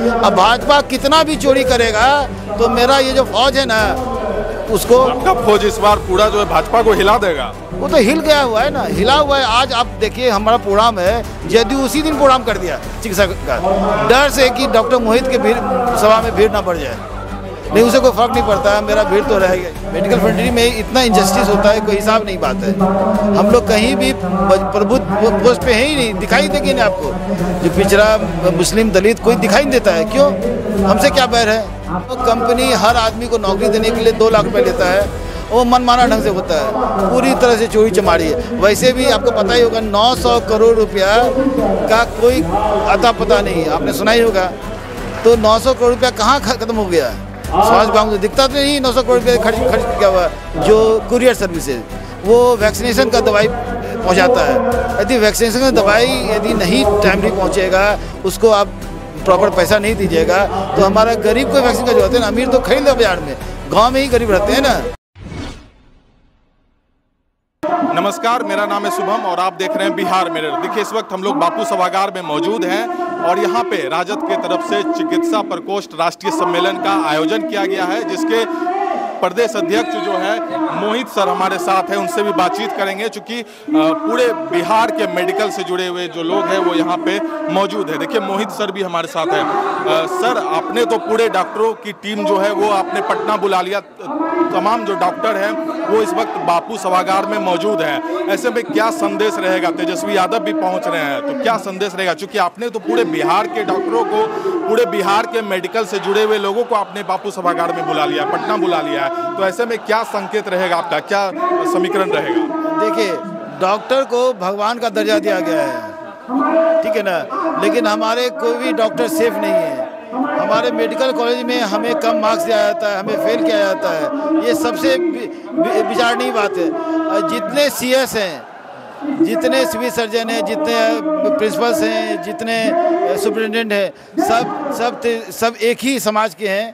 अब भाजपा कितना भी चोरी करेगा तो मेरा ये जो फौज है ना उसको, आपका फौज इस बार पूरा जो है भाजपा को हिला देगा। वो तो हिल गया हुआ है ना, हिला हुआ है। आज आप देखिए हमारा प्रोग्राम है, जदयू उसी दिन प्रोग्राम कर दिया चिकित्सक का, डर से कि डॉक्टर मोहित के भीड़ सभा में भीड़ ना बढ़ जाए। नहीं, उसे कोई फर्क नहीं पड़ता है, मेरा भीड़ तो रहेगा। मेडिकल फ्रेंडरी में इतना इंजस्टिस होता है, कोई हिसाब नहीं बात है। हम लोग कहीं भी प्रभुत्व पोस्ट पे है ही नहीं, दिखाई देगी ना आपको। जो पिछड़ा मुस्लिम दलित कोई दिखाई नहीं देता है, क्यों? हमसे क्या बैर है? तो कंपनी हर आदमी को नौकरी देने के लिए 2 लाख रुपए लेता है, वो मनमाना ढंग से होता है, पूरी तरह से चोरी चमारी है। वैसे भी आपको पता ही होगा 900 करोड़ रुपया का कोई अता पता नहीं है, आपने सुना ही होगा। तो 900 करोड़ रुपया कहाँ खत्म हो गया? स्वास्थ्य विभाग में दिखता तो नहीं 900 करोड़ रुपये खर्च किया हुआ। जो कुरियर सर्विसेज वो वैक्सीनेशन का दवाई पहुंचाता है, यदि वैक्सीनेशन का दवाई यदि नहीं टाइमली पहुंचेगा, उसको आप प्रॉपर पैसा नहीं दीजिएगा, तो हमारा गरीब को वैक्सीन का जो होता है ना, अमीर तो खरीद लो बाजार में, गांव में ही गरीब रहते हैं ना। नमस्कार, मेरा नाम है शुभम और आप देख रहे हैं बिहार मिरर। देखिए, इस वक्त हम लोग बापू सभागार में मौजूद हैं और यहाँ पे राजद के तरफ से चिकित्सा प्रकोष्ठ राष्ट्रीय सम्मेलन का आयोजन किया गया है, जिसके प्रदेश अध्यक्ष जो है मोहित सर हमारे साथ हैं, उनसे भी बातचीत करेंगे। चूंकि पूरे बिहार के मेडिकल से जुड़े हुए जो लोग हैं वो यहाँ पे मौजूद है। देखिए, मोहित सर भी हमारे साथ हैं। सर, आपने तो पूरे डॉक्टरों की टीम जो है वो आपने पटना बुला लिया, तमाम जो डॉक्टर हैं वो इस वक्त बापू सभागार में मौजूद हैं। ऐसे में क्या संदेश रहेगा? तेजस्वी यादव भी पहुँच रहे हैं, तो क्या संदेश रहेगा? चूँकि आपने तो पूरे बिहार के डॉक्टरों को, पूरे बिहार के मेडिकल से जुड़े हुए लोगों को आपने बापू सभागार में बुला लिया, पटना बुला लिया, तो ऐसे में क्या संकेत रहेगा आपका, क्या समीकरण रहेगा? देखिए, डॉक्टर को भगवान का दर्जा दिया गया है, ठीक है ना, लेकिन हमारे कोई भी डॉक्टर सेफ नहीं है। हमारे मेडिकल कॉलेज में हमें कम मार्क्स दिया जाता है, हमें फेल किया जाता है, ये सबसे विचारणीय बात है। जितने CS हैं, जितने सिविल सर्जन हैं, जितने प्रिंसिपल्स हैं, जितने सुपरिटेंडेंट हैं, सब एक ही समाज के हैं,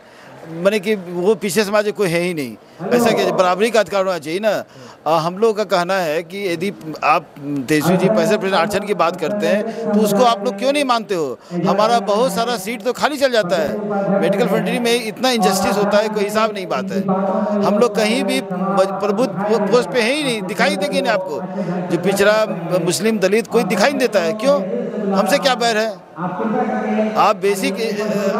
माने कि वो पीछे समाज में कोई है ही नहीं। ऐसा क्या, बराबरी का अधिकार होना चाहिए ना। हम लोग का कहना है कि यदि आप तेजस्वी जी 65% आरक्षण की बात करते हैं तो उसको आप लोग क्यों नहीं मानते हो? हमारा बहुत सारा सीट तो खाली चल जाता है। मेडिकल फ्रेंडरी में इतना इंजस्टिस होता है, कोई हिसाब नहीं बात है। हम लोग कहीं भी प्रभुत्व पोस्ट पे है ही नहीं, दिखाई देगी ना आपको। जो पिछड़ा मुस्लिम दलित कोई दिखाई नहीं देता है, क्यों? हमसे क्या बैर है? आप बेसिक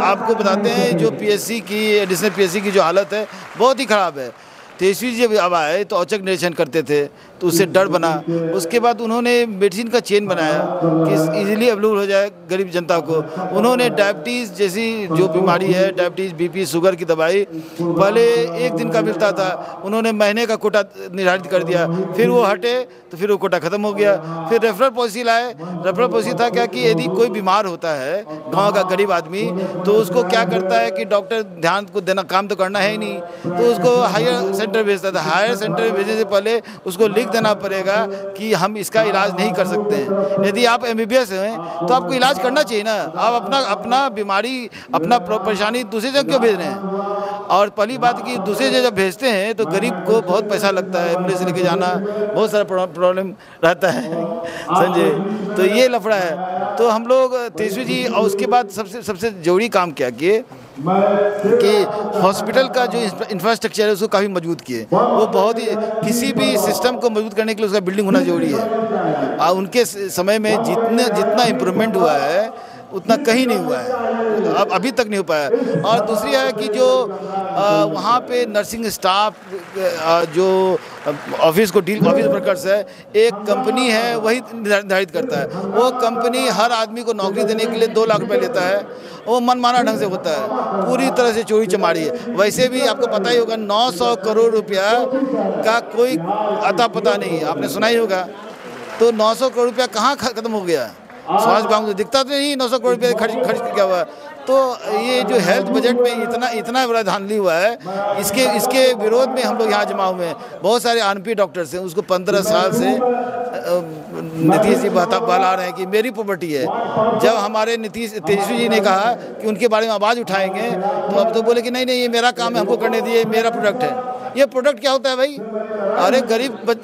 आपको बताते हैं, जो PSC की, एडिशनल PSC की जो हालत है बहुत ही ख़राब है। तेजस्वी जी जब अब आए तो औचक निरीक्षण करते थे, तो उससे डर बना। उसके बाद उन्होंने मेडिसिन का चेन बनाया कि इजीली अवेलेबल हो जाए गरीब जनता को। उन्होंने डायबिटीज़ जैसी जो बीमारी है, डायबिटीज़, BP, शुगर की दवाई पहले 1 दिन का मिलता था, उन्होंने महीने का कोटा निर्धारित कर दिया। फिर वो हटे तो फिर वो कोटा ख़त्म हो गया। फिर रेफरल पॉलिसी लाए। रेफरल पॉलिसी था क्या कि यदि कोई बीमार होता है, गाँव का गरीब आदमी, तो उसको क्या करता है कि डॉक्टर ध्यान को देना, काम तो करना है ही नहीं, तो उसको हायर सेंटर भेजता था। हायर सेंटर भेजने से पहले उसको लिख देना पड़ेगा कि हम इसका इलाज नहीं कर सकते हैं। यदि आप MBBS हैं तो आपको इलाज करना चाहिए ना। आप अपना बीमारी, अपना परेशानी दूसरी जगह क्यों भेज रहे हैं? और पहली बात कि दूसरी जगह भेजते हैं तो गरीब को बहुत पैसा लगता है, एम्बुलेंस लेके जाना, बहुत सारा प्रॉब्लम रहता है, समझे? तो ये लफड़ा है। तो हम लोग तेजस्वी जी, और उसके बाद सबसे जरूरी काम क्या किए कि हॉस्पिटल का जो इंफ्रास्ट्रक्चर है उसको काफ़ी मजबूत किए। वो बहुत ही, किसी भी सिस्टम को मजबूत करने के लिए उसका बिल्डिंग होना जरूरी है। और उनके समय में जितना इम्प्रूवमेंट हुआ है उतना कहीं नहीं हुआ है, अब अभी तक नहीं हो पाया। और दूसरी है कि जो वहाँ पे नर्सिंग स्टाफ, जो ऑफिस वर्कर्स है, एक कंपनी है वही निर्धारित करता है। वो कंपनी हर आदमी को नौकरी देने के लिए 2 लाख रुपए लेता है, वो मनमाना ढंग से होता है, पूरी तरह से चोरी चमारी है। वैसे भी आपको पता ही होगा 900 करोड़ रुपया का कोई अता पता नहीं है, आपने सुना ही होगा। तो 900 करोड़ रुपया कहाँ खत्म हो गया? स्वास्थ्य विभाग में दिखता तो नहीं 900 करोड़ रुपये खर्च किया हुआ। तो ये जो हेल्थ बजट में इतना बड़ा धांधली हुआ है, इसके विरोध में हम लोग यहाँ जमा हुए हैं। बहुत सारे RMP डॉक्टर्स हैं, उसको 15 साल से नीतीश जी बहला रहे हैं कि मेरी प्रॉपर्टी है। जब हमारे तेजस्वी जी ने कहा कि उनके बारे में आवाज़ उठाएंगे, तो अब तो बोले कि नहीं ये मेरा काम है, हमको करने दिए, मेरा प्रोडक्ट है। ये प्रोडक्ट क्या होता है भाई? अरे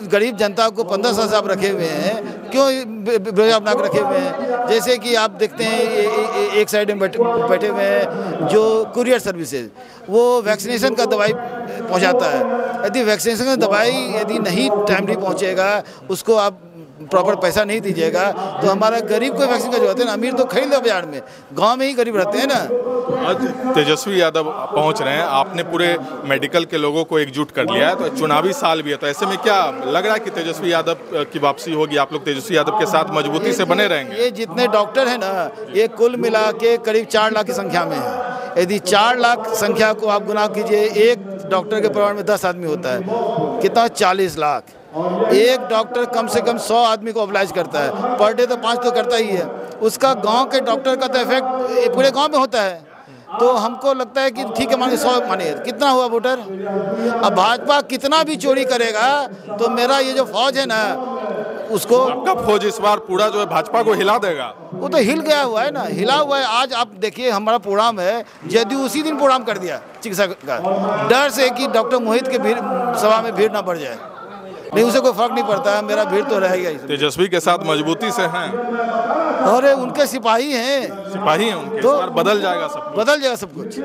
गरीब जनता को 15 साल से आप रखे हुए हैं, क्यों बेरोजगार बना के रखे हुए हैं? जैसे कि आप देखते हैं एक साइड में बैठे हुए हैं जो कुरियर सर्विसेज, वो वैक्सीनेशन का दवाई पहुंचाता है। यदि वैक्सीनेशन का दवाई यदि नहीं टाइमली पहुंचेगा, उसको आप प्रॉपर पैसा नहीं दीजिएगा, तो हमारा गरीब को वैक्सीन का जरूरत है ना, अमीर तो खरीद लो बाजार में, गांव में ही गरीब रहते हैं ना। आज तेजस्वी यादव पहुंच रहे हैं, आपने पूरे मेडिकल के लोगों को एकजुट कर लिया है, तो चुनावी साल भी है, तो ऐसे में क्या लग रहा है कि तेजस्वी यादव की वापसी होगी? आप लोग तेजस्वी यादव के साथ मजबूती से बने रहेंगे? ये जितने डॉक्टर हैं ना, ये कुल मिला के करीब 4 लाख की संख्या में है। यदि 4 लाख संख्या को आप गुना कीजिए, एक डॉक्टर के परिवार में 10 आदमी होता है, कितना? 40 लाख। एक डॉक्टर कम से कम 100 आदमी को ऑब्लाइज करता है, पर डे तो 5 तो करता ही है। उसका गांव के डॉक्टर का तो इफेक्ट पूरे गांव में होता है। तो हमको लगता है कि ठीक है, मानिए 100, मानिए कितना हुआ वोटर। अब भाजपा कितना भी चोरी करेगा तो मेरा ये जो फौज है ना, उसको, आपका फौज इस बार पूरा जो है भाजपा को हिला देगा। वो तो हिल गया हुआ है ना, हिला हुआ है। आज आप देखिए हमारा प्रोग्राम है, जदयू उसी दिन प्रोग्राम कर दिया चिकित्सा का, डर से कि डॉक्टर मोहित के भीड़ सभा में भीड़ ना बढ़ जाए। नहीं, उसे कोई फर्क नहीं पड़ता है, मेरा भीड़ तो रहेगा ही। तेजस्वी के साथ मजबूती से हैं, अरे उनके सिपाही हैं, सिपाही हैं उनके, तो इस बार बदल जाएगा सब कुछ। बदल जाएगा सब कुछ।